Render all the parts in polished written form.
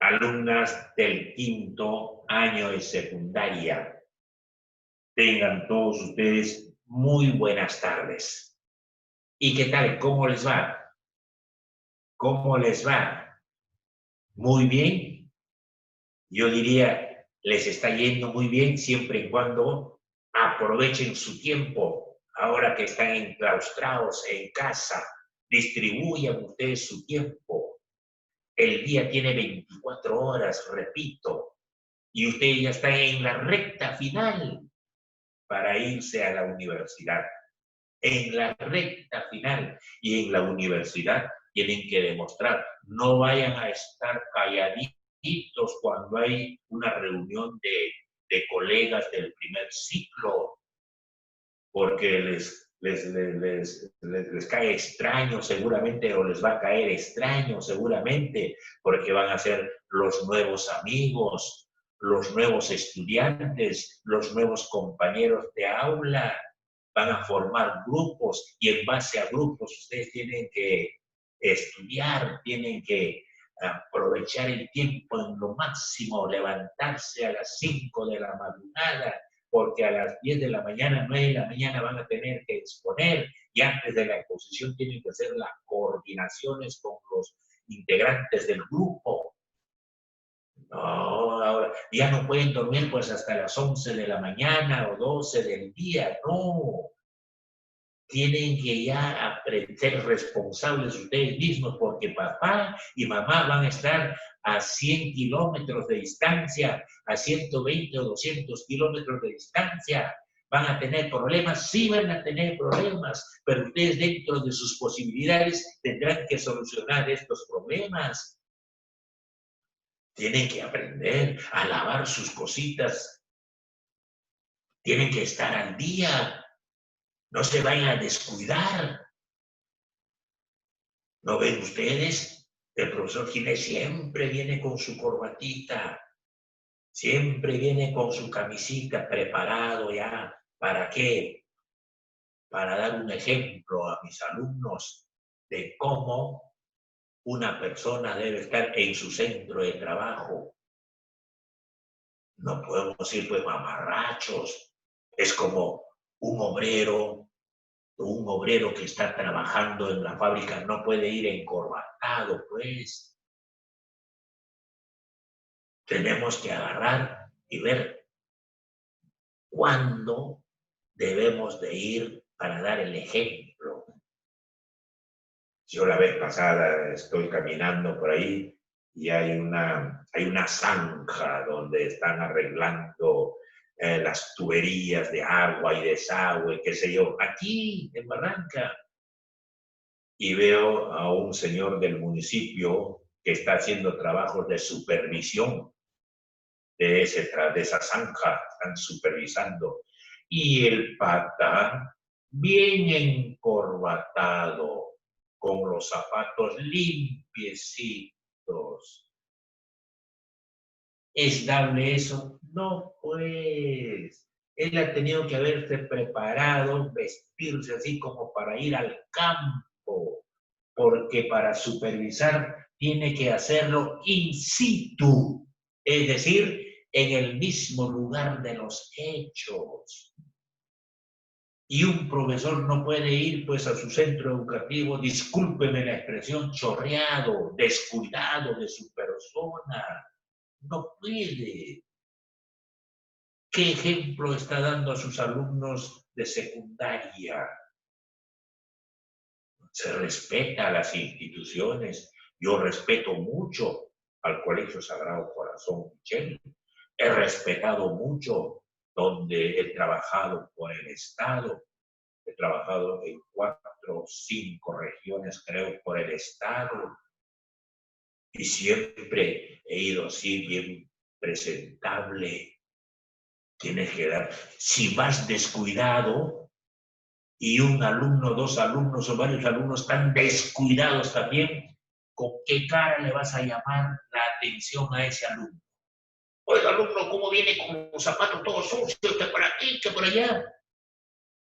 alumnas del quinto año de secundaria. Tengan todos ustedes muy buenas tardes. ¿Y qué tal? ¿Cómo les va? ¿Cómo les va? Muy bien. Yo diría, les está yendo muy bien siempre y cuando aprovechen su tiempo. Ahora que están enclaustrados en casa, distribuyan ustedes su tiempo. El día tiene 24 horas, repito, y ustedes ya están en la recta final para irse a la universidad. En la recta final. Y en la universidad tienen que demostrar. No vayan a estar calladitos cuando hay una reunión de colegas del primer ciclo, porque les cae extraño seguramente, o les va a caer extraño seguramente, porque van a ser los nuevos amigos, los nuevos estudiantes, los nuevos compañeros de aula, van a formar grupos y en base a grupos ustedes tienen que estudiar, tienen que aprovechar el tiempo en lo máximo, levantarse a las 5 de la madrugada, porque a las 10 de la mañana, 9 de la mañana van a tener que exponer y antes de la exposición tienen que hacer las coordinaciones con los integrantes del grupo. No, ahora ya no pueden dormir pues hasta las 11 de la mañana o 12 del día, no. Tienen que ya ser responsables ustedes mismos porque papá y mamá van a estar a 100 kilómetros de distancia, a 120 o 200 kilómetros de distancia. ¿Van a tener problemas? Sí van a tener problemas, pero ustedes dentro de sus posibilidades tendrán que solucionar estos problemas. Tienen que aprender a lavar sus cositas. Tienen que estar al día. No se vayan a descuidar. ¿No ven ustedes? El profesor Ginés siempre viene con su corbatita, siempre viene con su camisita preparado ya. ¿Para qué? Para dar un ejemplo a mis alumnos de cómo una persona debe estar en su centro de trabajo. No podemos ir pues mamarrachos. Es como un obrero que está trabajando en la fábrica no puede ir encorbatado, pues. Tenemos que agarrar y ver cuándo debemos de ir para dar el ejemplo. Yo la vez pasada estoy caminando por ahí y hay una zanja donde están arreglando las tuberías de agua y desagüe, qué sé yo, aquí en Barranca. Y veo a un señor del municipio que está haciendo trabajos de supervisión de esa zanja, están supervisando. Y el pata, bien encorbatado, con los zapatos limpiecitos. ¿Es dable eso? No, pues. Él ha tenido que haberse preparado, vestirse así como para ir al campo, porque para supervisar tiene que hacerlo in situ, es decir, en el mismo lugar de los hechos. Y un profesor no puede ir pues a su centro educativo, discúlpeme la expresión, chorreado, descuidado de su persona. No puede. ¿Qué ejemplo está dando a sus alumnos de secundaria? Se respeta a las instituciones. Yo respeto mucho al Colegio Sagrado Corazón Michel. He respetado mucho donde he trabajado por el Estado. He trabajado en 4 o 5 regiones, creo, por el Estado. Y siempre he ido así bien presentable. Tienes que dar. Si vas descuidado y un alumno, 2 alumnos o varios alumnos están descuidados también, ¿con qué cara le vas a llamar la atención a ese alumno? Oiga, alumno, ¿cómo viene con los zapatos todos sucios, que por aquí, que por allá?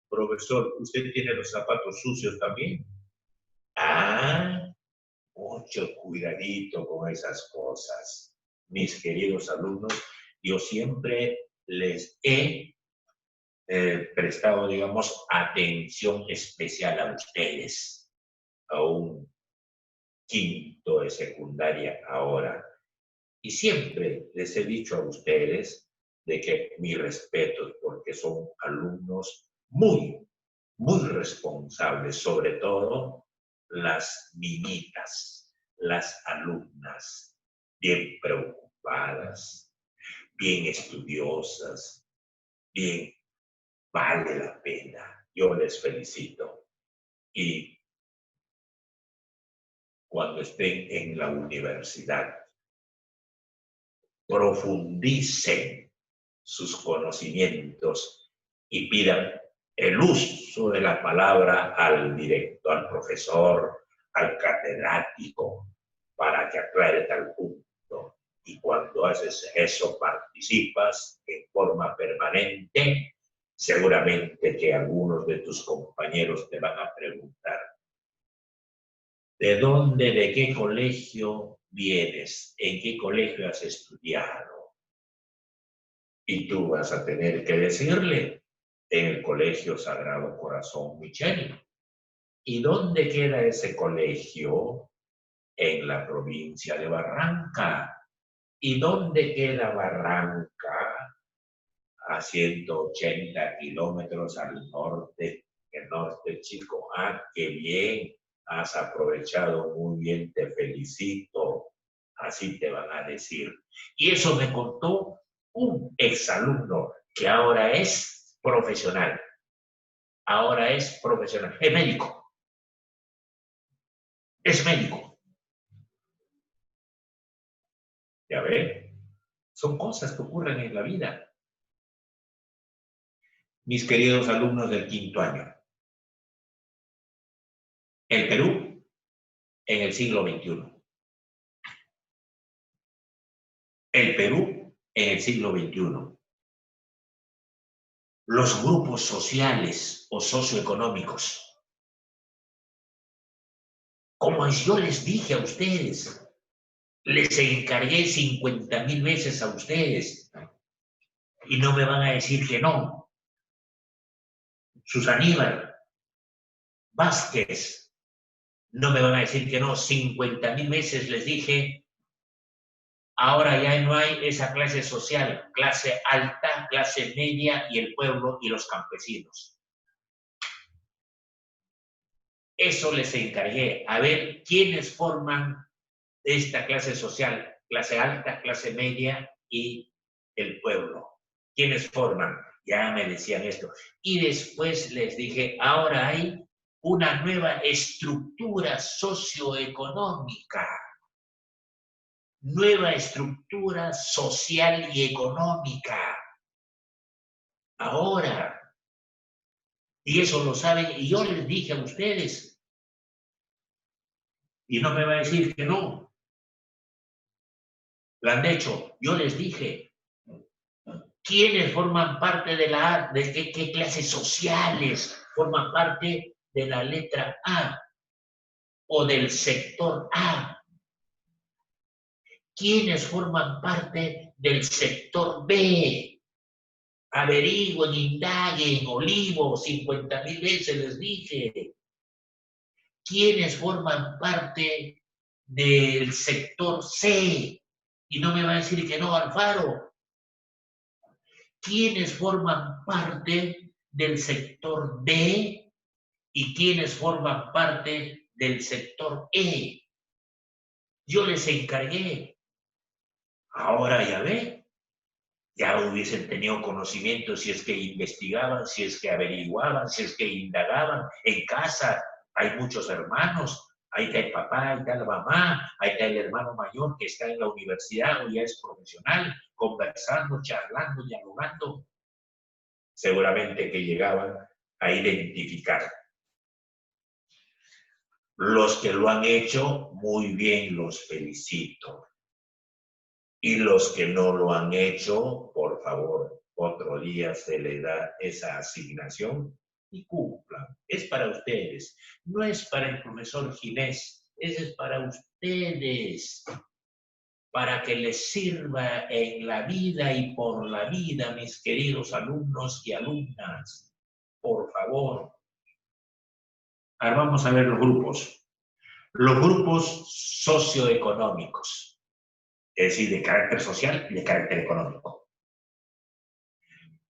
Profesor, ¿usted tiene los zapatos sucios también? Ah, mucho cuidadito con esas cosas. mis queridos alumnos, yo siempre les he prestado, digamos, atención especial a ustedes, a un quinto de secundaria ahora. Y siempre les he dicho a ustedes de que mi respeto, porque son alumnos muy responsables, sobre todo las niñitas, las alumnas, bien preocupadas, bien estudiosas, bien, vale la pena. Yo les felicito. Y cuando estén en la universidad, profundicen sus conocimientos y pidan el uso de la palabra al director, al profesor, al catedrático, para que aclare tal punto. Y cuando haces eso, participas en forma permanente, seguramente que algunos de tus compañeros te van a preguntar, ¿de dónde, de qué colegio vienes? ¿En qué colegio has estudiado? Y tú vas a tener que decirle, en el Colegio Sagrado Corazón Micheli. ¿Y dónde queda ese colegio? En la provincia de Barranca. ¿Y dónde queda Barranca? A 180 kilómetros al norte. El norte, chico. Ah, qué bien. Has aprovechado muy bien, te felicito. Así te van a decir. Y eso me contó un exalumno que ahora es profesional. Ahora es profesional. Es médico. Es médico. Ya ven. Son cosas que ocurren en la vida. Mis queridos alumnos del quinto año. El Perú en el siglo XXI. El Perú en el siglo XXI. Los grupos sociales o socioeconómicos. Como yo les dije a ustedes, les encargué 50,000 veces a ustedes y no me van a decir que no. Susaníbal, Vázquez, no me van a decir que no. 50,000 veces les dije, ahora ya no hay esa clase social, clase alta, clase media y el pueblo y los campesinos. Eso les encargué, a ver quiénes forman esta clase social, clase alta, clase media y el pueblo. ¿Quiénes forman? Ya me decían esto. Y después les dije, ahora hay una nueva estructura socioeconómica, nueva estructura social y económica. Ahora, y eso lo saben, y yo les dije a ustedes, y no me va a decir que no. Lo han hecho, yo les dije. ¿Quiénes forman parte de qué clases sociales forman parte de la letra A o del sector A? ¿Quiénes forman parte del sector B? Averigüen, indaguen, Olivo, 50,000 veces les dije. ¿Quiénes forman parte del sector C? Y no me va a decir que no, Alfaro. ¿Quiénes forman parte del sector D y quiénes forman parte del sector E? Yo les encargué. Ahora ya ve, ya hubiesen tenido conocimiento si es que investigaban, si es que averiguaban, si es que indagaban. En casa hay muchos hermanos, ahí está el papá, ahí está la mamá, ahí está el hermano mayor que está en la universidad o ya es profesional, conversando, charlando, dialogando. Seguramente que llegaban a identificar. Los que lo han hecho, muy bien, los felicito. Y los que no lo han hecho, por favor, otro día se les da esa asignación y cumplan. Es para ustedes, no es para el profesor Ginés, es para ustedes. para que les sirva en la vida y por la vida, mis queridos alumnos y alumnas. Por favor. Ahora vamos a ver los grupos. Los grupos socioeconómicos, es decir, de carácter social y de carácter económico.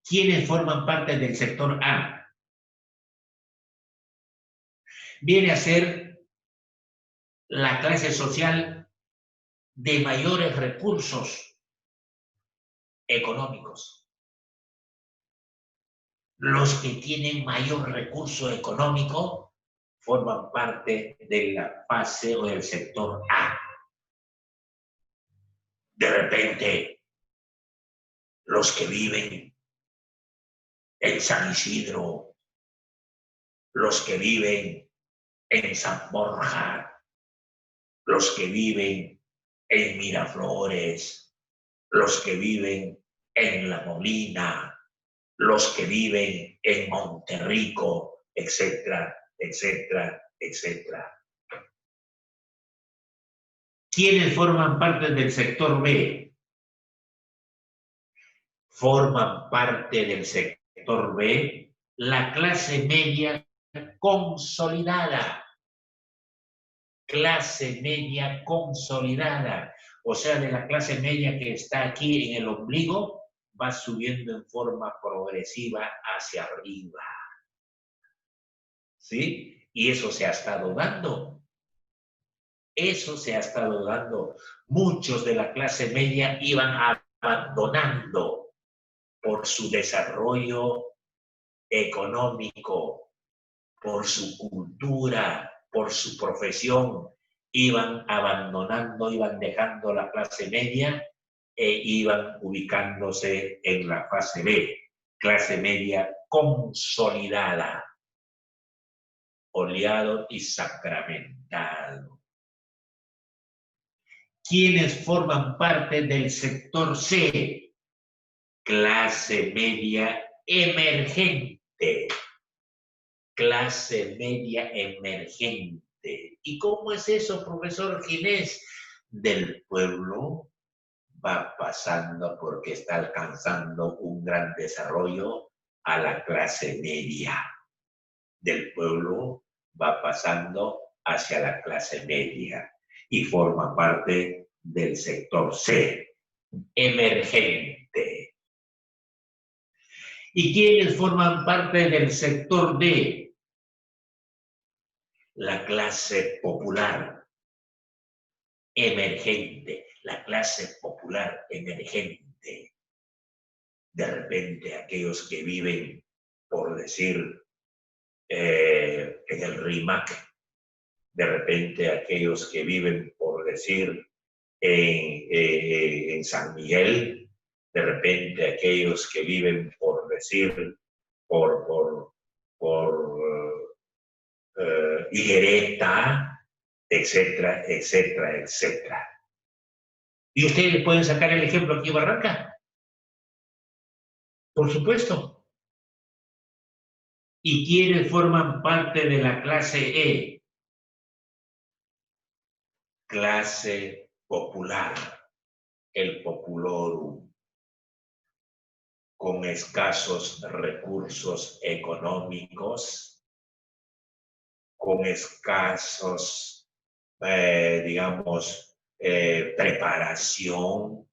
¿Quiénes forman parte del sector A? Viene a ser la clase social de mayores recursos económicos. Los que tienen mayor recurso económico forman parte de la fase o del sector A. De repente, los que viven en San Isidro, los que viven en San Borja, los que viven en Miraflores, los que viven en La Molina, los que viven en Monterrico, etcétera, etcétera, etcétera. ¿Quiénes forman parte del sector B? Forman parte del sector B la clase media consolidada. Clase media consolidada. O sea, de la clase media que está aquí en el ombligo, va subiendo en forma progresiva hacia arriba. ¿Sí? Y eso se ha estado dando. Eso se ha estado dando. Muchos de la clase media iban abandonando por su desarrollo económico, por su cultura, por su profesión, iban abandonando, iban dejando la clase media e iban ubicándose en la fase B, clase media consolidada, oleado y sacramentado. ¿Quiénes forman parte del sector C? Clase media emergente. Clase media emergente. ¿Y cómo es eso, profesor Ginés? Del pueblo va pasando porque está alcanzando un gran desarrollo a la clase media. Del pueblo va pasando hacia la clase media y forma parte del sector C, emergente. ¿Y quiénes forman parte del sector D? La clase popular emergente, la clase popular emergente. De repente aquellos que viven, por decir, en el RIMAC, de repente aquellos que viven, por decir, en San Miguel, de repente aquellos que viven, por decir, por Higuereta, etcétera, etcétera, etcétera. ¿Y ustedes pueden sacar el ejemplo aquí en Barranca? Por supuesto. ¿Y quiénes forman parte de la clase E? Clase popular, el populorum, con escasos recursos económicos, con escasos, digamos, preparación.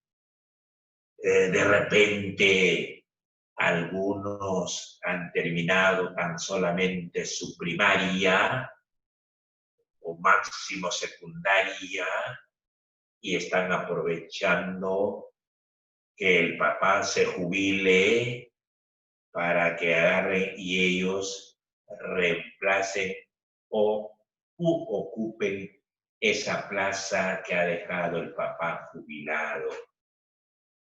De repente, algunos han terminado tan solamente su primaria o máximo secundaria y están aprovechando que el papá se jubile para que agarren y ellos reemplacen o ocupen esa plaza que ha dejado el papá jubilado.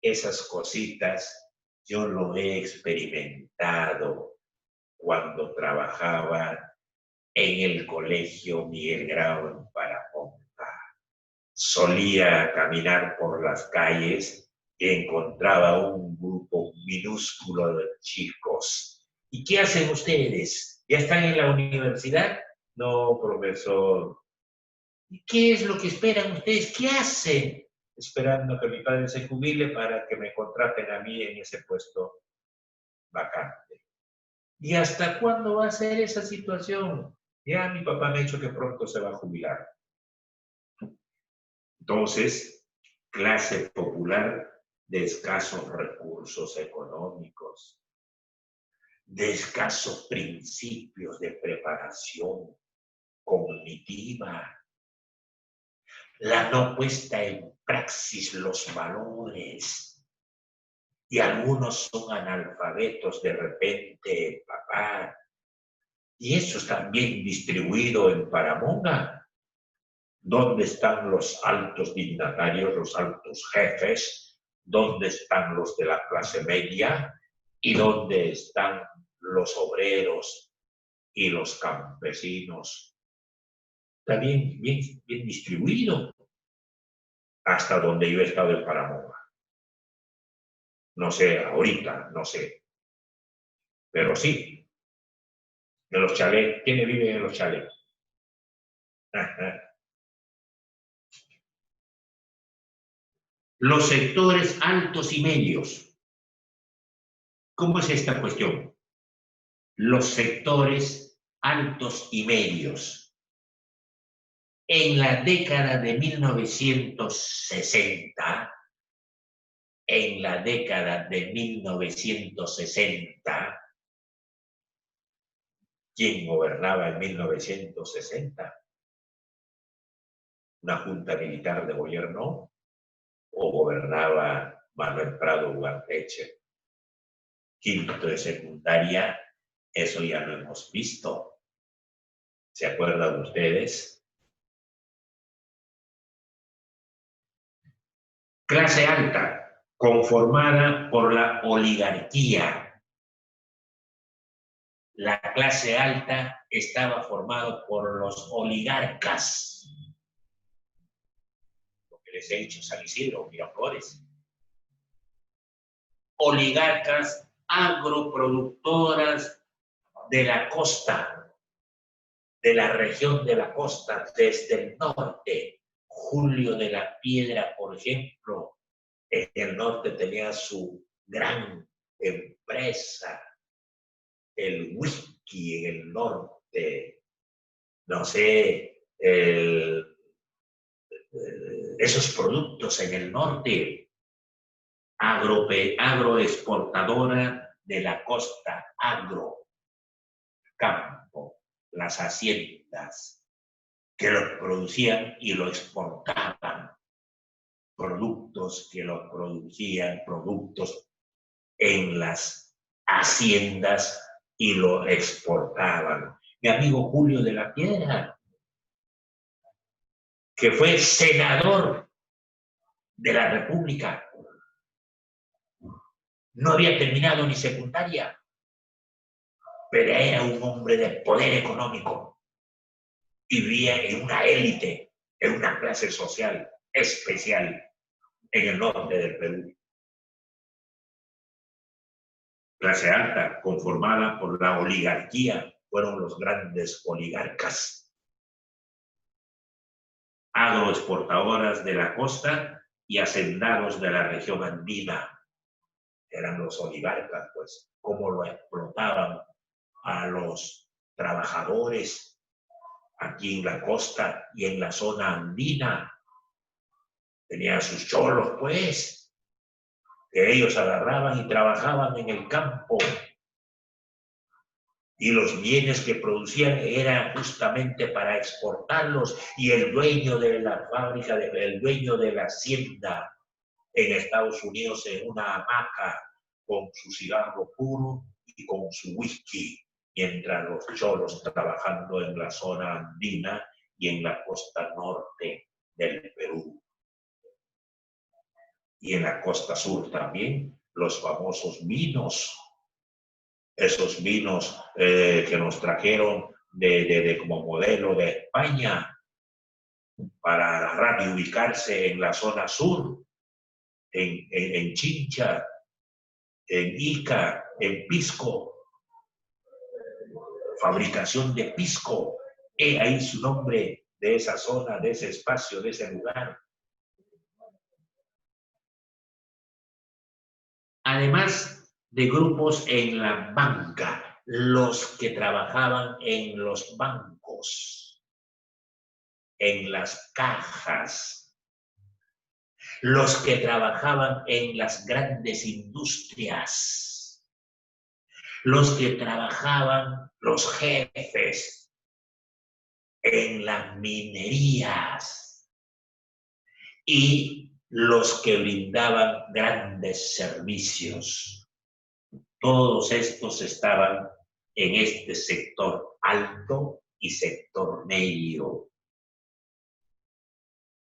Esas cositas yo lo he experimentado cuando trabajaba en el colegio Miguel Grau en Paraponta. Solía caminar por las calles y encontraba un grupo minúsculo de chicos. ¿Y qué hacen ustedes? ¿Ya están en la universidad? No, profesor. ¿Y qué es lo que esperan ustedes? ¿Qué hacen? esperando que mi padre se jubile para que me contraten a mí en ese puesto vacante. ¿Y hasta cuándo va a ser esa situación? Ya mi papá me ha dicho que pronto se va a jubilar. Entonces, clase popular de escasos recursos económicos, de escasos principios de preparación cognitiva, la no puesta en praxis los valores, y algunos son analfabetos de repente, papá, y eso está bien distribuido en Paramonga. ¿Dónde están los altos dignatarios, los altos jefes? ¿Dónde están los de la clase media? ¿Y dónde están los obreros y los campesinos? Está bien distribuido. Hasta donde yo he estado en Paramonga. No sé, ahorita, no sé. Pero sí. En los chalets. ¿Quiénes viven en los chalets? Los sectores altos y medios. ¿Cómo es esta cuestión? Los sectores altos y medios. En la década de 1960, ¿quién gobernaba en 1960? ¿Una junta militar de gobierno? ¿O gobernaba Manuel Prado Ugarteche? Quinto de secundaria, eso ya lo hemos visto. ¿Se acuerdan ustedes? Clase alta, conformada por la oligarquía. La clase alta estaba formada por los oligarcas. Lo que les he dicho, San Isidro, Miraflores. Oligarcas agroproductoras de la costa, de la región de la costa, desde el norte. Julio de la Piedra, por ejemplo, en el norte tenía su gran empresa, el whisky en el norte, no sé, esos productos en el norte, agroexportadora de la costa, campo, las haciendas que los producían y lo exportaban, productos que los producían, productos en las haciendas y lo exportaban. Mi amigo Julio de la Piedra, que fue senador de la República, no había terminado ni secundaria, pero era un hombre de poder económico y vivía en una élite, en una clase social especial en el norte del Perú. Clase alta, conformada por la oligarquía, fueron los grandes oligarcas. Agroexportadoras de la costa y hacendados de la región andina. Eran los oligarcas, pues, cómo lo explotaban a los trabajadores aquí en la costa y en la zona andina. Tenían sus cholos, pues, que ellos agarraban y trabajaban en el campo. Y los bienes que producían eran justamente para exportarlos, y el dueño de la fábrica, el dueño de la hacienda en Estados Unidos en una hamaca con su cigarro puro y con su whisky, mientras los cholos trabajando en la zona andina y en la costa norte del Perú. Y en la costa sur también, los famosos vinos. Esos vinos que nos trajeron como modelo de España para radiubicarse en la zona sur, en Chincha, en Ica, en Pisco, fabricación de pisco. Ahí su nombre de esa zona, de ese espacio, de ese lugar. Además de grupos en la banca, los que trabajaban en los bancos, en las cajas, los que trabajaban en las grandes industrias, los que trabajaban, los jefes, en las minerías y los que brindaban grandes servicios. Todos estos estaban en este sector alto y sector medio.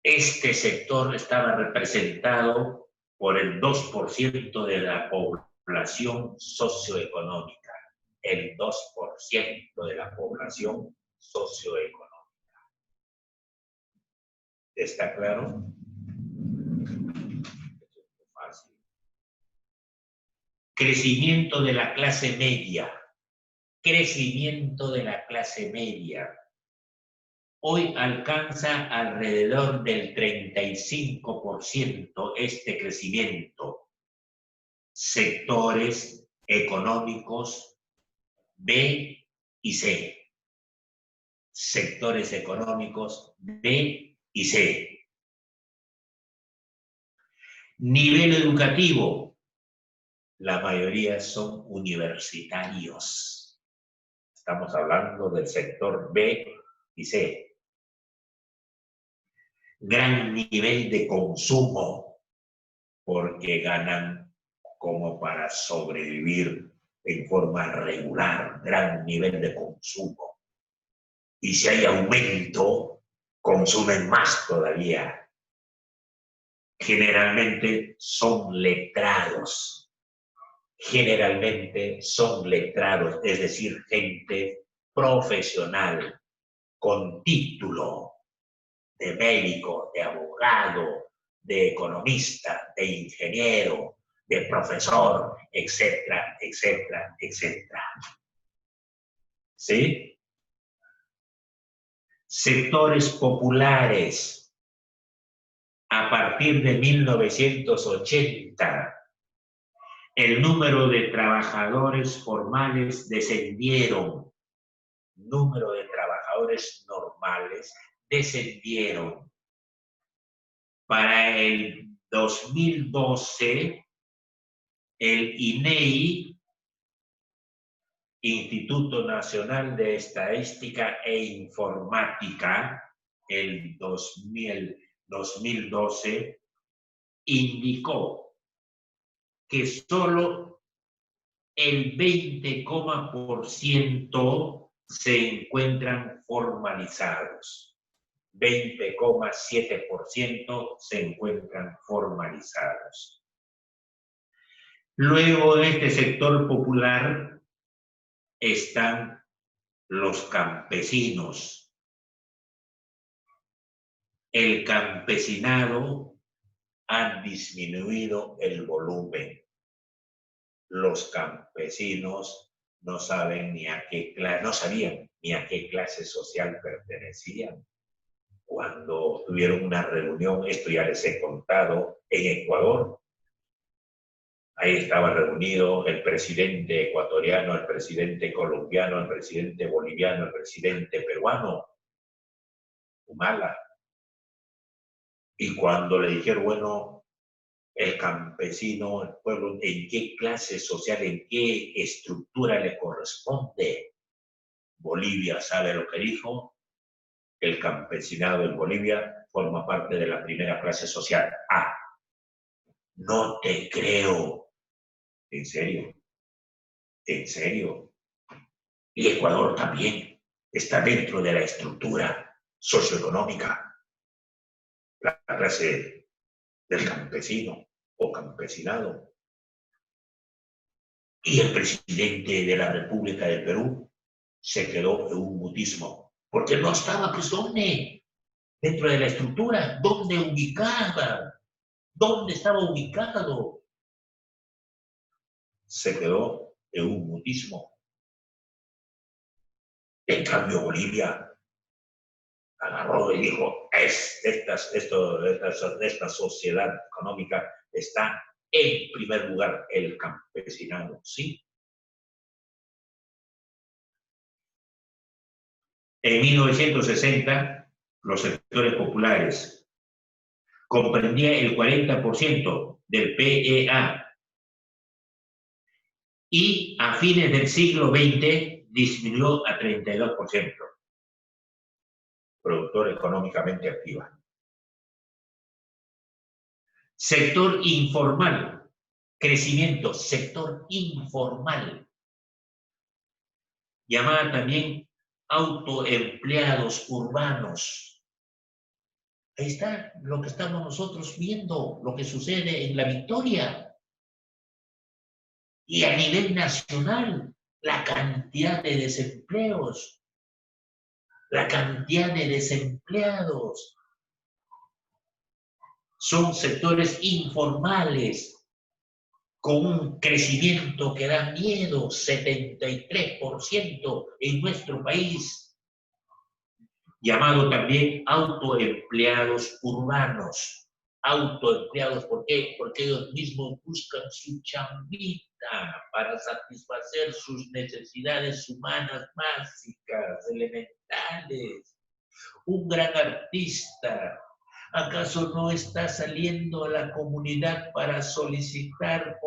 Este sector estaba representado por el 2% de la población socioeconómica. El 2% de la población socioeconómica. ¿Está claro? Es fácil. Crecimiento de la clase media. Crecimiento de la clase media. Hoy alcanza alrededor del 35% este crecimiento. Sectores económicos B y C. Sectores económicos B y C. Nivel educativo. La mayoría son universitarios. Estamos hablando del sector B y C. Gran nivel de consumo, porque ganan como para sobrevivir en forma regular. Gran nivel de consumo. Y si hay aumento, consumen más todavía. Generalmente son letrados. Generalmente son letrados, es decir, gente profesional, con título de médico, de abogado, de economista, de ingeniero, de profesor, etcétera, etcétera, etcétera. ¿Sí? Sectores populares. A partir de 1980, el número de trabajadores formales descendieron. Número de trabajadores normales descendieron. Para el 2012, el INEI, Instituto Nacional de Estadística e Informática, el 2012, indicó que solo el 20% se encuentran formalizados. 20,7% se encuentran formalizados. Luego de este sector popular están los campesinos. El campesinado ha disminuido el volumen. Los campesinos no sabían ni a qué clase social pertenecían. Cuando tuvieron una reunión, esto ya les he contado, en Ecuador, ahí estaba reunido el presidente ecuatoriano, el presidente colombiano, el presidente boliviano, el presidente peruano, Humala. Y cuando le dijeron, bueno, el campesino, el pueblo, ¿en qué clase social, en qué estructura le corresponde? Bolivia, ¿sabe lo que dijo? El campesinado en Bolivia forma parte de la primera clase social. Ah, no te creo. ¿En serio? ¿En serio? Y Ecuador también está dentro de la estructura socioeconómica. La clase del campesino o campesinado. Y el presidente de la República del Perú se quedó en un mutismo, porque no estaba, pues, ¿dónde? Dentro de la estructura, ¿dónde ubicaba? ¿Dónde estaba ubicado? Se quedó en un mutismo. En cambio, Bolivia agarró y dijo, esta sociedad económica está En primer lugar, el campesinado, sí. En 1960, los sectores populares comprendían el 40% del PEA y a fines del siglo XX disminuyó a 32%. Productor económicamente activa. Sector informal, crecimiento, sector informal, llamada también autoempleados urbanos. Ahí está lo que estamos nosotros viendo, lo que sucede en La Victoria. Y a nivel nacional, la cantidad de desempleos, la cantidad de desempleados. Son sectores informales con un crecimiento que da miedo, 73% en nuestro país, llamado también autoempleados urbanos. Autoempleados, ¿por qué? Porque ellos mismos buscan su chambita para satisfacer sus necesidades humanas básicas, elementales. Un gran artista, ¿acaso no está saliendo a la comunidad para solicitar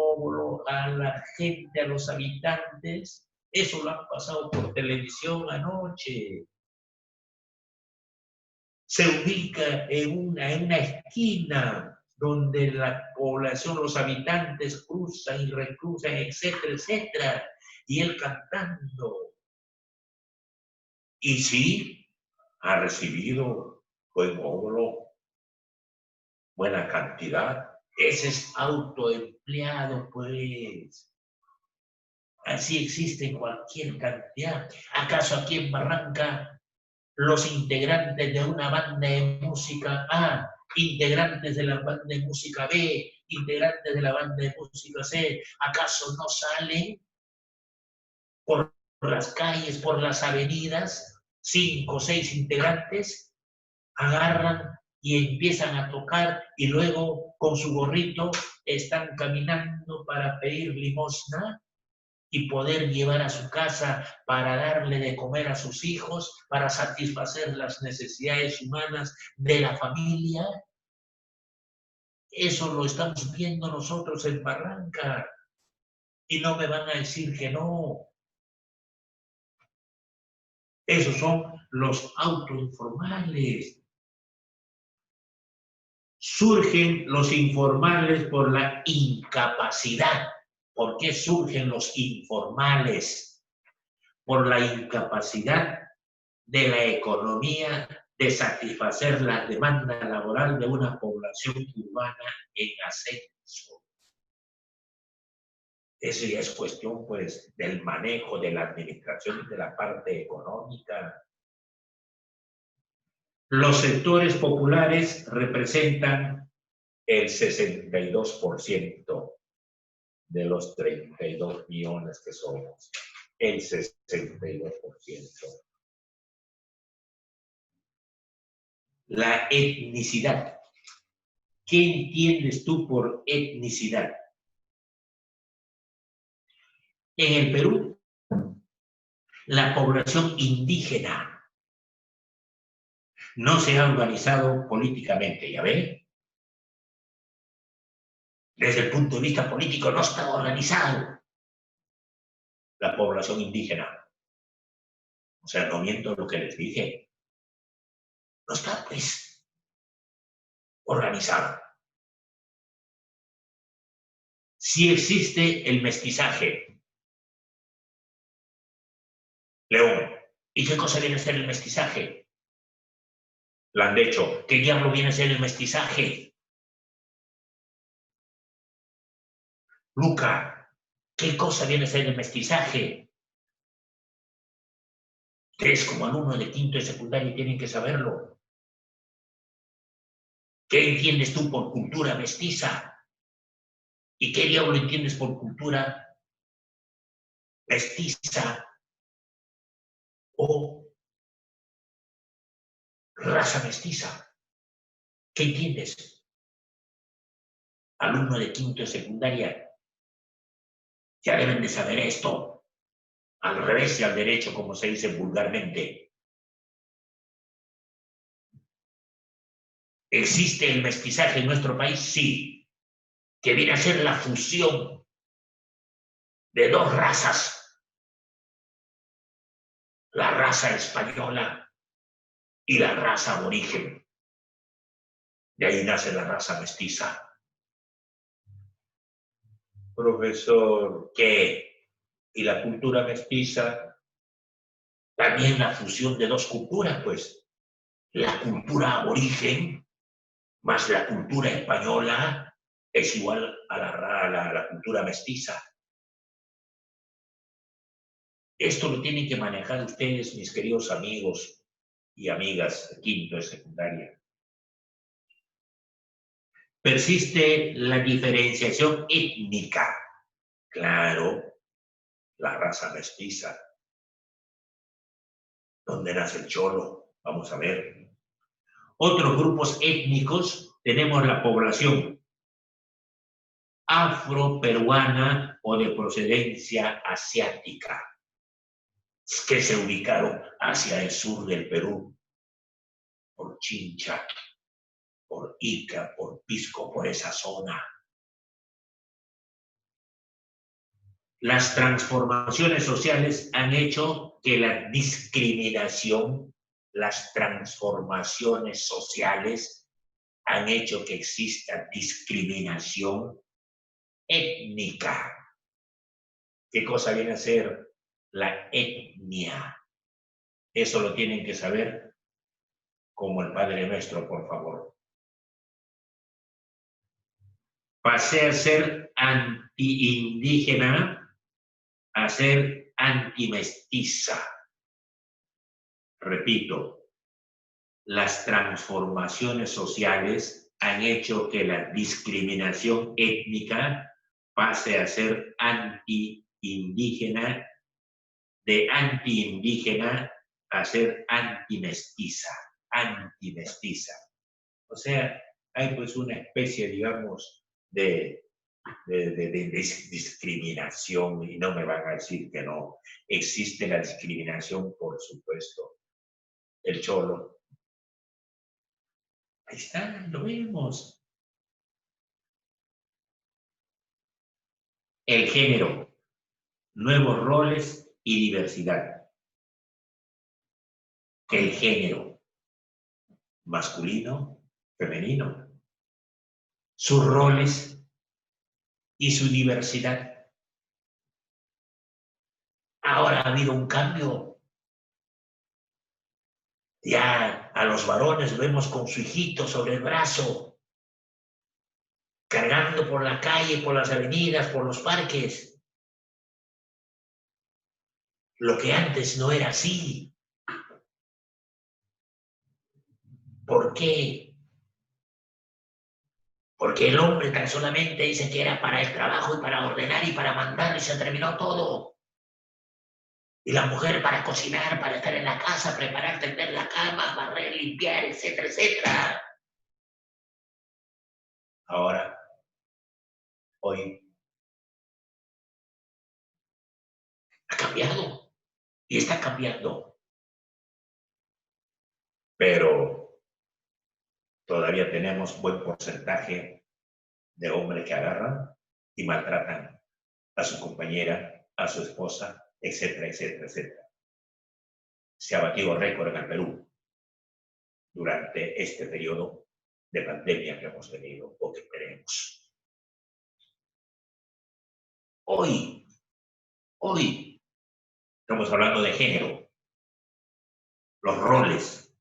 a la gente, a los habitantes? Eso lo han pasado por televisión anoche. Se ubica en una esquina donde la población, los habitantes cruzan y recruzan, etcétera, etcétera, y él cantando. Y sí, ha recibido buen óvulo, buena cantidad. Ese es autoempleado, pues. Así existe en cualquier cantidad. ¿Acaso aquí en Barranca los integrantes de una banda de música A, integrantes de la banda de música B, integrantes de la banda de música C, acaso no salen por las calles, por las avenidas, 5 o 6 integrantes, agarran y empiezan a tocar y luego con su gorrito están caminando para pedir limosna y poder llevar a su casa para darle de comer a sus hijos, para satisfacer las necesidades humanas de la familia? Eso lo estamos viendo nosotros en Barranca y no me van a decir que no. Esos son los autoinformales. Surgen los informales por la incapacidad. ¿Por qué surgen los informales? Por la incapacidad de la economía de satisfacer la demanda laboral de una población urbana en ascenso. Eso ya es cuestión, pues, del manejo, de la administración y de la parte económica. Los sectores populares representan el 62% de los 32 millones que somos. El 62%. La etnicidad. ¿Qué entiendes tú por etnicidad? En el Perú, la población indígena no se ha organizado políticamente, ¿ya ven? Desde el punto de vista político no está organizado la población indígena. O sea, no miento lo que les dije. No está, pues, organizado. Sí existe el mestizaje. León, ¿y qué cosa viene a ser el mestizaje? La han dicho, ¿qué diablo viene a ser el mestizaje? Luca, ¿qué cosa viene a ser el mestizaje? Ustedes como alumnos de quinto y secundaria tienen que saberlo. ¿Qué entiendes tú por cultura mestiza? ¿Y qué diablo entiendes por cultura mestiza o raza mestiza? ¿Qué entiendes? alumno de quinto de secundaria, ya deben de saber esto, al revés y al derecho, como se dice vulgarmente. ¿Existe el mestizaje en nuestro país? Sí, que viene a ser la fusión de dos razas, la raza española y la raza aborigen. De ahí nace la raza mestiza. Profesor, ¿qué? ¿Y la cultura mestiza? También la fusión de dos culturas, pues. La cultura aborigen más la cultura española es igual a la cultura mestiza. Esto lo tienen que manejar ustedes, mis queridos amigos y amigas de quinto de secundaria. Persiste la diferenciación étnica. Claro, la raza mestiza. ¿Dónde nace el cholo? Vamos a ver. Otros grupos étnicos, tenemos la población afroperuana o de procedencia asiática, que se ubicaron hacia el sur del Perú, por Chincha, por Ica, por Pisco, por esa zona. Las transformaciones sociales han hecho que la discriminación, las transformaciones sociales han hecho que exista discriminación étnica. ¿Qué cosa viene a ser la etnia? Eso lo tienen que saber como el Padre Nuestro, por favor. Pasé a ser anti-indígena a ser antimestiza. Repito, las transformaciones sociales han hecho que la discriminación étnica pase a ser anti-indígena, de anti-indígena a ser antimestiza, antimestiza. O sea, hay pues una especie, digamos, de discriminación, y no me van a decir que no. Existe la discriminación, por supuesto. El cholo. Ahí está, lo vemos. El género, nuevos roles y diversidad. El género, masculino, femenino. Sus roles y su diversidad. Ahora ha habido un cambio. Ya a los varones vemos con su hijito sobre el brazo, cargando por la calle, por las avenidas, por los parques. Lo que antes no era así. ¿Por qué? Porque el hombre tan solamente dice que era para el trabajo y para ordenar y para mandar y se terminó todo. Y la mujer para cocinar, para estar en la casa, preparar, tender la cama, barrer, limpiar, etcétera, etcétera. Ahora, hoy, ha cambiado y está cambiando. Pero todavía tenemos buen porcentaje de hombres que agarran y maltratan a su compañera, a su esposa, etcétera, etcétera, etcétera. Se ha batido récord en el Perú durante este periodo de pandemia que hemos tenido o que tenemos. Hoy, estamos hablando de género, los roles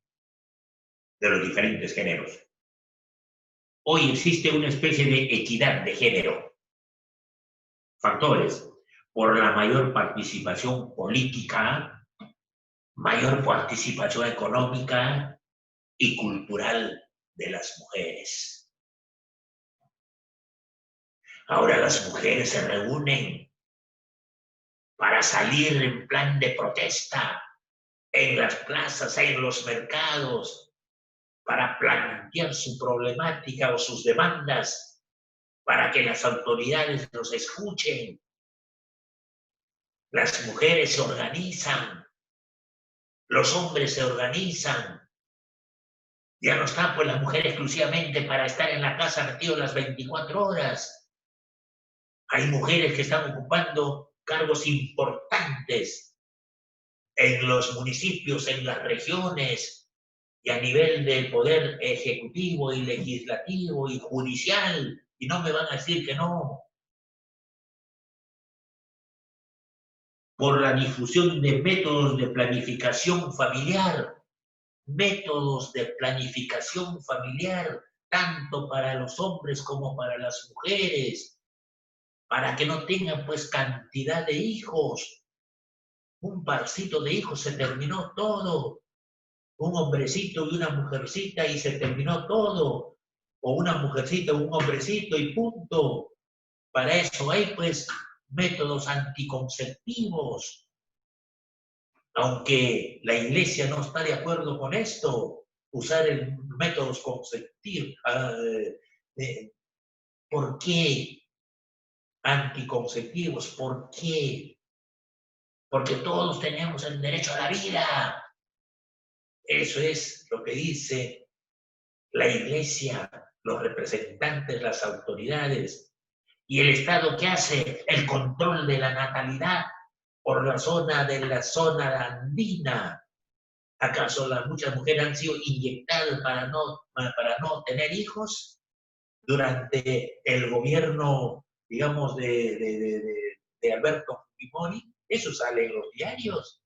de los diferentes géneros. Hoy existe una especie de equidad de género. Factores: por la mayor participación política, mayor participación económica y cultural de las mujeres. Ahora las mujeres se reúnen para salir en plan de protesta en las plazas, en los mercados, para plantear su problemática o sus demandas. para que las autoridades los escuchen. Las mujeres se organizan, los hombres se organizan. Ya no está pues la mujer exclusivamente para estar en la casa metido las 24 horas. Hay mujeres que están ocupando cargos importantes en los municipios, en las regiones y a nivel del poder ejecutivo y legislativo y judicial. Y no me van a decir que no. Por la difusión de métodos de planificación familiar, tanto para los hombres como para las mujeres, para que no tengan pues cantidad de hijos. Un parcito de hijos se terminó todo. Un hombrecito y una mujercita y se terminó todo. O una mujercita, un hombrecito y punto. Para eso hay pues métodos anticonceptivos. Aunque la iglesia no está de acuerdo con esto, usar métodos conceptivos. ¿Por qué anticonceptivos? ¿Por qué? Porque todos tenemos el derecho a la vida. Eso es lo que dice la iglesia, los representantes, las autoridades. ¿Y el Estado qué hace? El control de la natalidad por la zona andina. ¿Acaso muchas mujeres han sido inyectadas para no tener hijos durante el gobierno, digamos, de Alberto Fujimori? Eso sale en los diarios.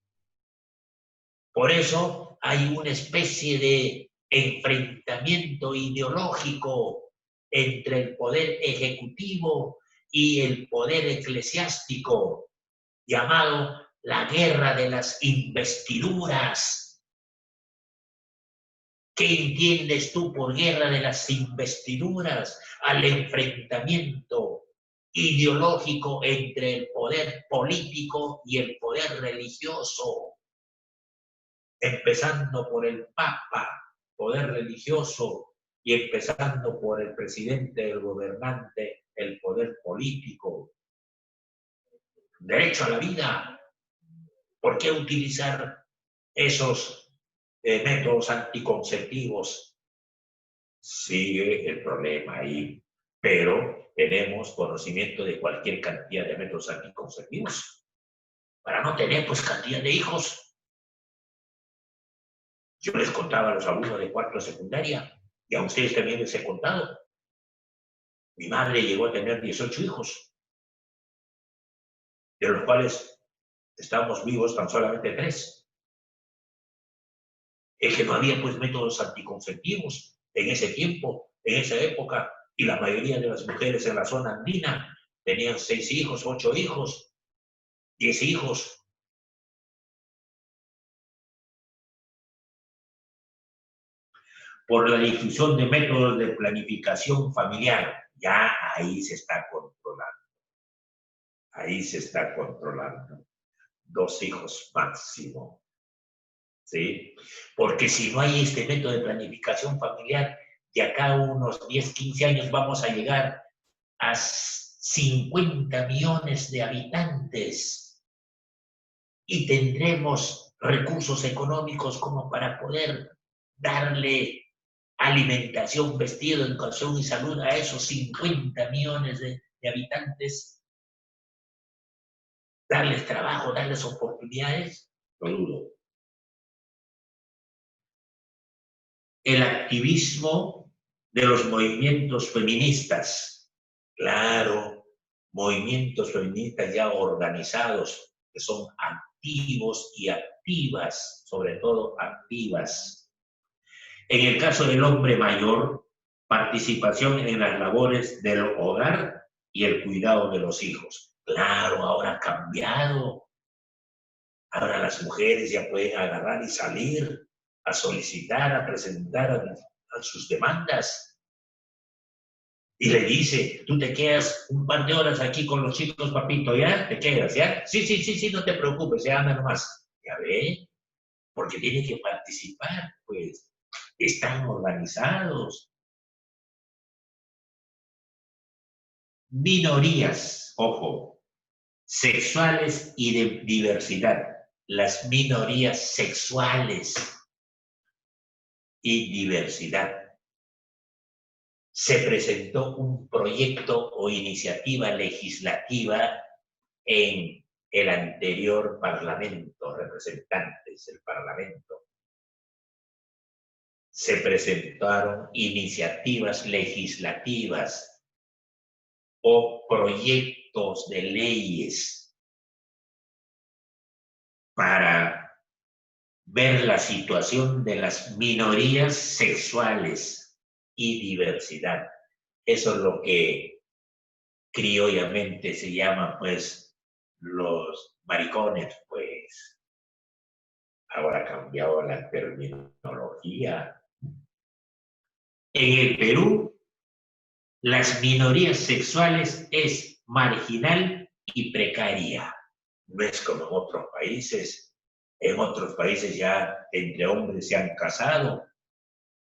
Por eso hay una especie de enfrentamiento ideológico entre el poder ejecutivo y el poder eclesiástico, llamado la guerra de las investiduras. ¿Qué entiendes tú por guerra de las investiduras? Al enfrentamiento ideológico entre el poder político y el poder religioso, empezando por el Papa, poder religioso, y empezando por el presidente, el gobernante, el poder político. Derecho a la vida. ¿Por qué utilizar esos métodos anticonceptivos? Sigue el problema ahí, pero tenemos conocimiento de cualquier cantidad de métodos anticonceptivos para no tener pues cantidad de hijos. Yo les contaba a los alumnos de cuarto de secundaria, y a ustedes también les he contado. Mi madre llegó a tener 18 hijos, de los cuales estamos vivos tan solamente 3. Es que no había pues métodos anticonceptivos en ese tiempo, en esa época, y la mayoría de las mujeres en la zona andina tenían 6 hijos, 8 hijos, 10 hijos. Por la difusión de métodos de planificación familiar, ya ahí se está controlando. Ahí se está controlando. 2 hijos máximo. ¿Sí? Porque si no hay este método de planificación familiar, de acá a unos 10, 15 años vamos a llegar a 50 millones de habitantes y tendremos recursos económicos como para poder darle alimentación, vestido, educación y salud a esos 50 millones de habitantes, darles trabajo, darles oportunidades. Lo dudo. El activismo de los movimientos feministas. Claro, movimientos feministas ya organizados, que son activos y activas, sobre todo activas. En el caso del hombre mayor, participación en las labores del hogar y el cuidado de los hijos. Claro, ahora ha cambiado. Ahora las mujeres ya pueden agarrar y salir a solicitar, a presentar a sus demandas. Y le dice, tú te quedas un par de horas aquí con los chicos, papito, ¿ya? ¿Te quedas, ya? Sí, no te preocupes, ya anda nomás. ¿Ya ve? Porque tiene que participar, pues. Están organizados. minorías, ojo, sexuales y de diversidad. Las minorías sexuales y diversidad. Se presentó un proyecto o iniciativa legislativa en el anterior Parlamento, representantes del Parlamento. Se presentaron iniciativas legislativas o proyectos de leyes para ver la situación de las minorías sexuales y diversidad. Eso es lo que criollamente se llama, pues, los maricones, pues. Ahora ha cambiado la terminología. En el Perú, las minorías sexuales es marginal y precaria. No es como en otros países. En otros países ya entre hombres se han casado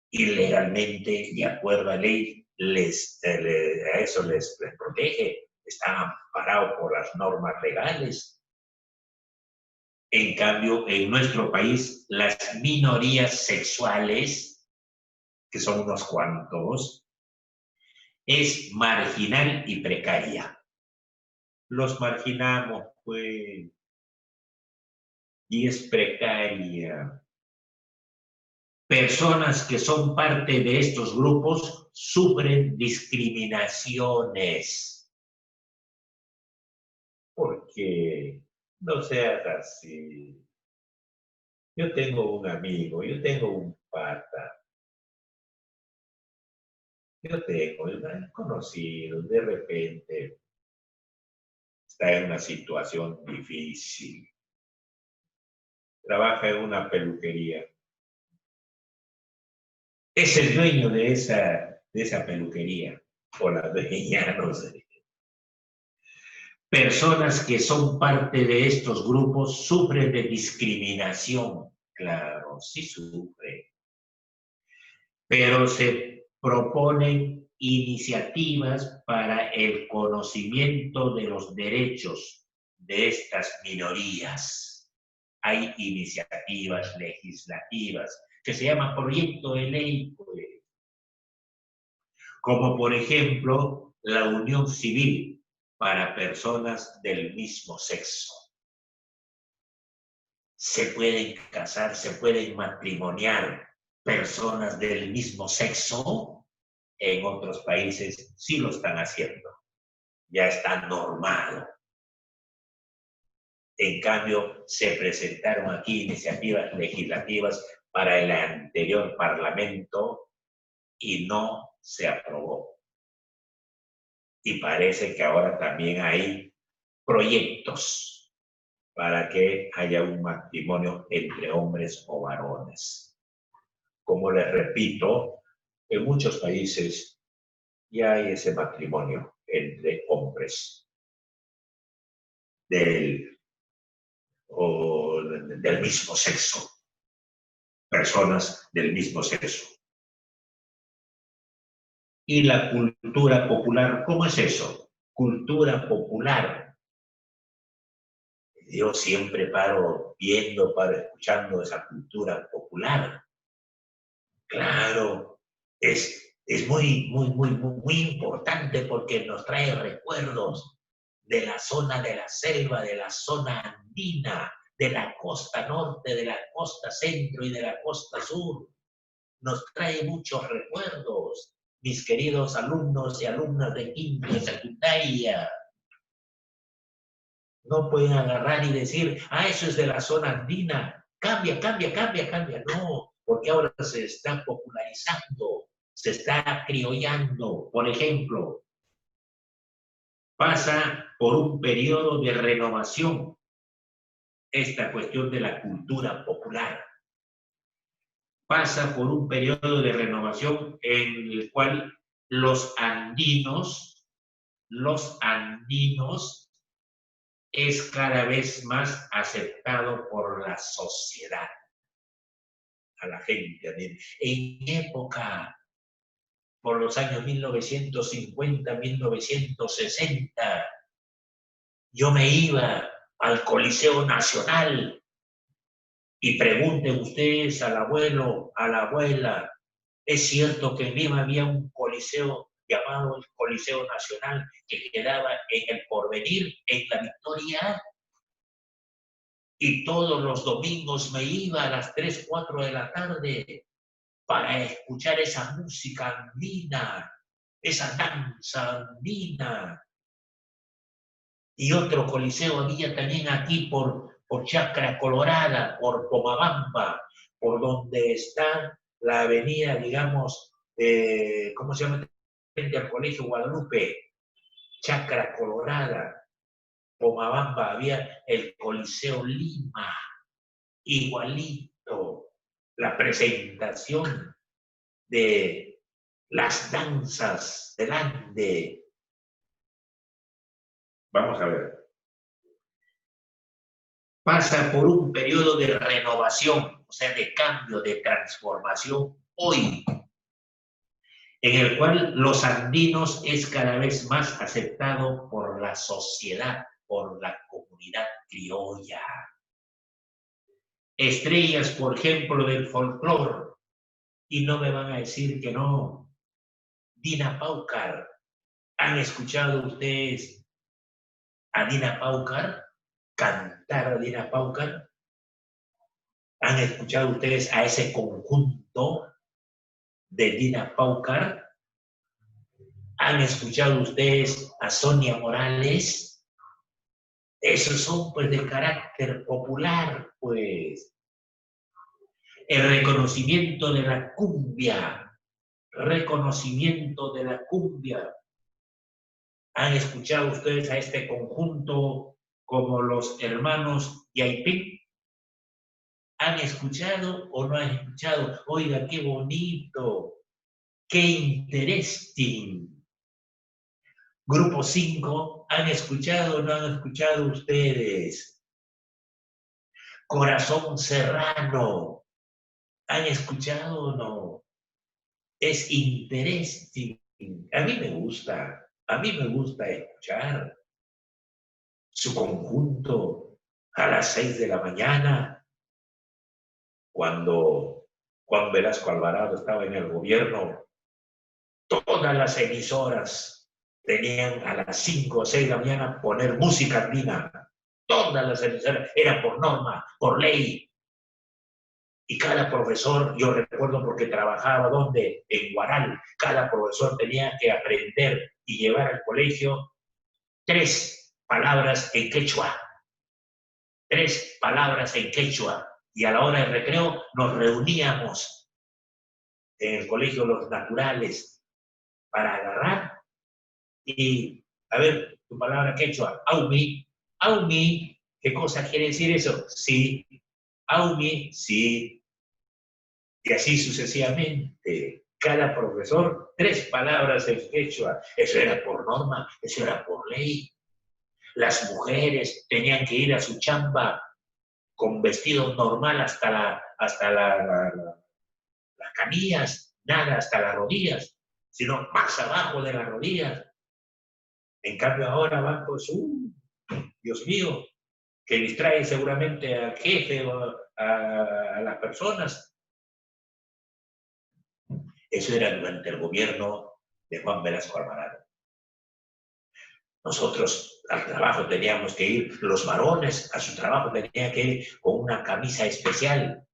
y legalmente, de acuerdo a ley, a eso les protege. Están amparados por las normas legales. En cambio, en nuestro país, las minorías sexuales, que son unos cuantos, es marginal y precaria. Los marginamos, pues, y es precaria. Personas que son parte de estos grupos sufren discriminaciones. Porque no seas así. Yo tengo un amigo, yo tengo un pata, yo tengo un conocido, de repente está en una situación difícil, trabaja en una peluquería, es el dueño de esa peluquería, o la dueña, no sé. Personas que son parte de estos grupos sufren de discriminación, claro, sí sufren, pero se proponen iniciativas para el conocimiento de los derechos de estas minorías. Hay iniciativas legislativas que se llaman proyecto de ley, pues, como por ejemplo la unión civil para personas del mismo sexo. Se pueden casar, se pueden matrimoniar personas del mismo sexo. En otros países sí lo están haciendo. Ya está normado. En cambio, se presentaron aquí iniciativas legislativas para el anterior Parlamento y no se aprobó. Y parece que ahora también hay proyectos para que haya un matrimonio entre hombres o varones. Como les repito, en muchos países ya hay ese matrimonio entre hombres del mismo sexo, personas del mismo sexo. Y la cultura popular, ¿cómo es eso? Cultura popular. Yo siempre paro escuchando esa cultura popular. Claro, es muy importante porque nos trae recuerdos de la zona de la selva, de la zona andina, de la costa norte, de la costa centro y de la costa sur. Nos trae muchos recuerdos, mis queridos alumnos y alumnas de quinto y secundaria. No pueden agarrar y decir, eso es de la zona andina. Cambia. No, porque ahora se está popularizando, se está criollando. Por ejemplo, pasa por un periodo de renovación esta cuestión de la cultura popular. Pasa por un periodo de renovación en el cual los andinos es cada vez más aceptado por la sociedad, a la gente. En época por los años 1950, 1960, yo me iba al Coliseo Nacional y pregunten ustedes al abuelo, a la abuela, ¿es cierto que en Lima había un coliseo llamado el Coliseo Nacional que quedaba en el Porvenir, en la Victoria? Y todos los domingos me iba a las 3, 4 de la tarde para escuchar esa música andina, esa danza andina. Y otro coliseo había también aquí por Chacra Colorada, por Pomabamba, por donde está la avenida, digamos, ¿cómo se llama? Frente al Colegio Guadalupe, Chacra Colorada, Pomabamba, había el Coliseo Lima, igualito, la presentación de las danzas del Ande. Vamos a ver. Pasa por un periodo de renovación, o sea, de cambio, de transformación hoy, en el cual los andinos es cada vez más aceptado por la sociedad, por la comunidad criolla. Estrellas, por ejemplo, del folclore, y no me van a decir que no. Dina Paucar. ¿Han escuchado ustedes a Dina Paucar? Cantar a Dina Paucar. ¿Han escuchado ustedes a ese conjunto de Dina Paucar? ¿Han escuchado ustedes a Sonia Morales? Esos son pues de carácter popular, pues. El reconocimiento de la cumbia. Reconocimiento de la cumbia. ¿Han escuchado ustedes a este conjunto como los hermanos Yaipín? ¿Han escuchado o no han escuchado? Oiga, qué bonito, qué interesting. Grupo 5, ¿han escuchado o no han escuchado ustedes? Corazón Serrano, ¿han escuchado o no? Es interesting. A mí me gusta escuchar su conjunto a las 6 de la mañana, cuando Juan Velasco Alvarado estaba en el gobierno. Todas las emisoras tenían a las 5 o 6 de la mañana poner música andina. Todas las emisoras, era por norma, por ley. Y cada profesor, yo recuerdo porque trabajaba, ¿dónde? En Huaral. Cada profesor tenía que aprender y llevar al colegio 3 palabras en quechua. 3 palabras en quechua. Y a la hora del recreo nos reuníamos en el colegio Los Naturales para agarrar y, a ver, tu palabra quechua, aumi, aumi, ¿qué cosa quiere decir eso? Sí, aumi, sí. Y así sucesivamente. Cada profesor, 3 palabras en quechua. Eso era por norma, eso era por ley. Las mujeres tenían que ir a su chamba con vestido normal hasta las canillas, nada hasta las rodillas, sino más abajo de las rodillas. En cambio ahora van pues, Dios mío, que distrae seguramente al jefe o a las personas. Eso era durante el gobierno de Juan Velasco Alvarado. Nosotros al trabajo teníamos que ir, los varones a su trabajo tenían que ir con una camisa especial,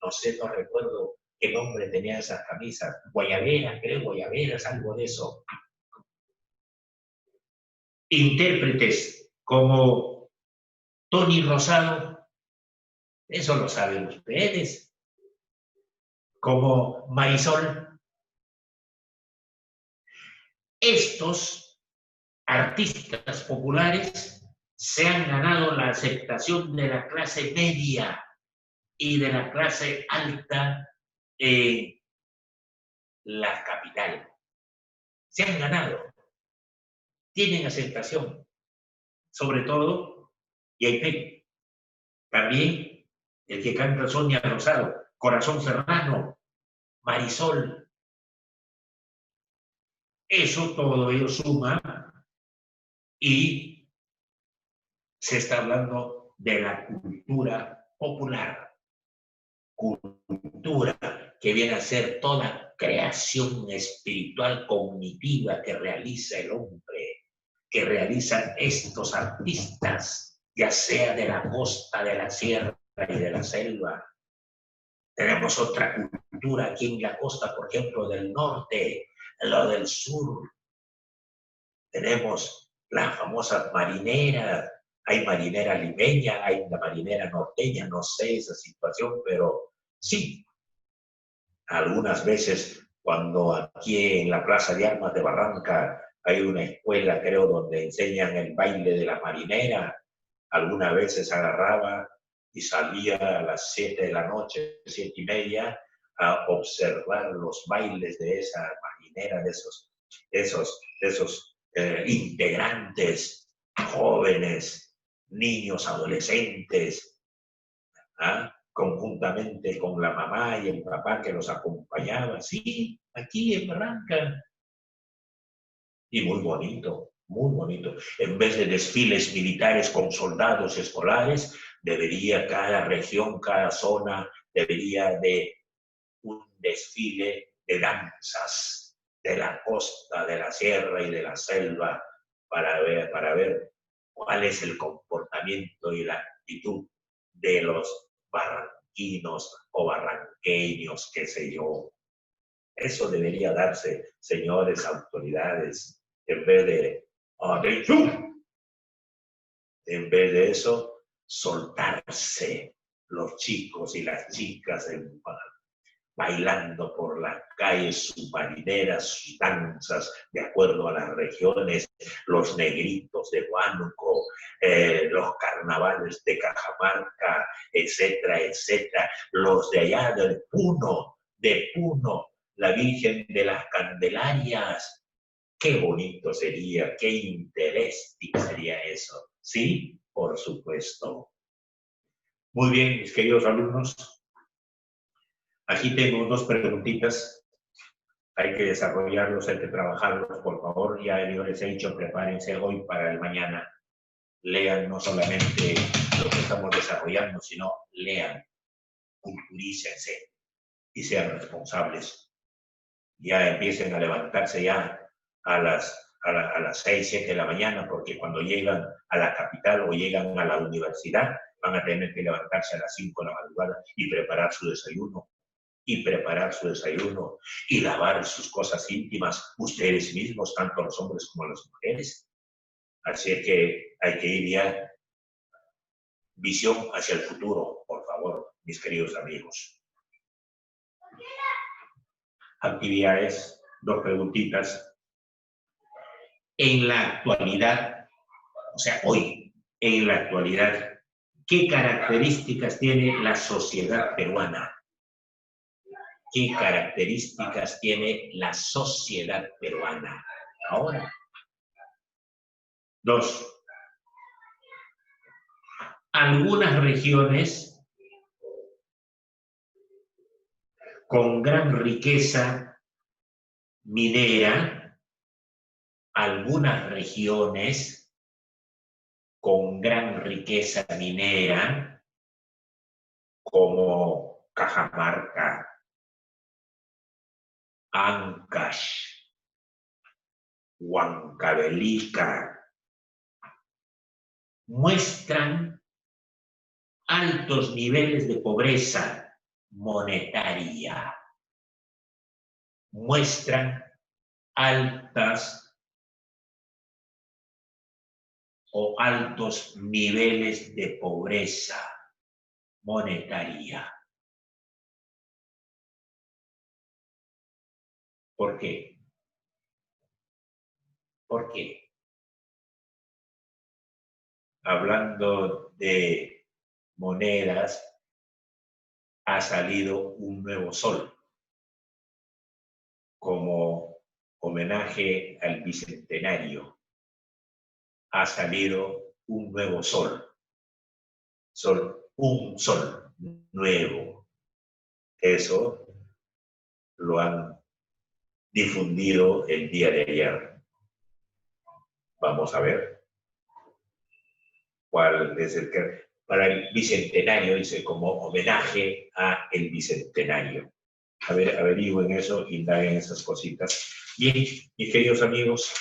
no sé, no recuerdo qué nombre tenía esa camisa, guayabera, creo, guayaberas, algo de eso. Intérpretes como Tony Rosado, eso lo saben ustedes, como Marisol. Estos artistas populares se han ganado la aceptación de la clase media y de la clase alta en la capital. Se han ganado. Tienen aceptación. Sobre todo, Yaipén. También el que canta Sonia Rosado, Corazón Serrano, Marisol. Eso todo ello suma y se está hablando de la cultura popular. Cultura que viene a ser toda creación espiritual cognitiva que realiza el hombre, que realizan estos artistas, ya sea de la costa, de la sierra y de la selva. Tenemos otra cultura aquí en la costa, por ejemplo, del norte, lo del sur. Tenemos la famosa marinera, hay marinera limeña, hay una marinera norteña, no sé esa situación, pero sí, algunas veces cuando aquí en la Plaza de Armas de Barranca hay una escuela, creo, donde enseñan el baile de la marinera, algunas veces agarraba y salía a las 7 de la noche, 7:30, a observar los bailes de esa marinera, de esos integrantes jóvenes, niños, adolescentes, ¿ah? Conjuntamente con la mamá y el papá que los acompañaba, sí, aquí en Barranca. Y muy bonito, muy bonito. En vez de desfiles militares con soldados escolares, debería cada región, cada zona, debería de un desfile de danzas de la costa, de la sierra y de la selva para ver cuál es el comportamiento y la actitud de los barranquinos o barranqueños, qué sé yo. Eso debería darse, señores autoridades, en vez de ¡atención! En vez de eso, soltarse los chicos y las chicas bailando por las calles sus marineras, sus danzas, de acuerdo a las regiones, los negritos de Huánuco, los carnavales de Cajamarca, etcétera, etcétera, los de allá de Puno, la Virgen de las Candelarias. Qué bonito sería, qué interesante sería eso. Sí, por supuesto. Muy bien, mis queridos alumnos. Aquí tengo dos preguntitas. Hay que desarrollarlos, hay que trabajarlos, por favor. Ya yo les he dicho, prepárense hoy para el mañana. Lean no solamente lo que estamos desarrollando, sino lean, culturícense y sean responsables. Ya empiecen a levantarse ya a las 6, 7 de la mañana, porque cuando llegan a la capital o llegan a la universidad, van a tener que levantarse a las 5 de la madrugada y preparar su desayuno y lavar sus cosas íntimas ustedes mismos, tanto los hombres como las mujeres. Así es que hay que ir ya visión hacia el futuro, por favor, mis queridos amigos. Actividades, dos preguntitas. En la actualidad, o sea, hoy, en la actualidad, ¿qué características tiene la sociedad peruana? ¿Qué características tiene la sociedad peruana ahora? Dos, algunas regiones con gran riqueza minera, algunas regiones con gran riqueza minera, como Cajamarca, Ancash, Huancavelica, muestran altos niveles de pobreza monetaria, muestran altos niveles de pobreza monetaria. ¿Por qué? ¿Por qué? Hablando de monedas, ha salido un nuevo sol como homenaje al bicentenario. Ha salido un nuevo sol, un sol nuevo. Eso lo han difundido el día de ayer. Vamos a ver cuál es el que... Para el bicentenario, dice, como homenaje a el bicentenario. A ver, averigüen eso, indaguen esas cositas. Bien, mis queridos amigos,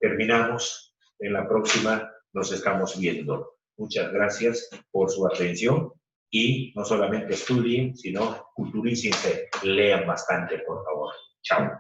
terminamos. En la próxima nos estamos viendo. Muchas gracias por su atención y no solamente estudien, sino culturícense, lean bastante, por favor. Chao.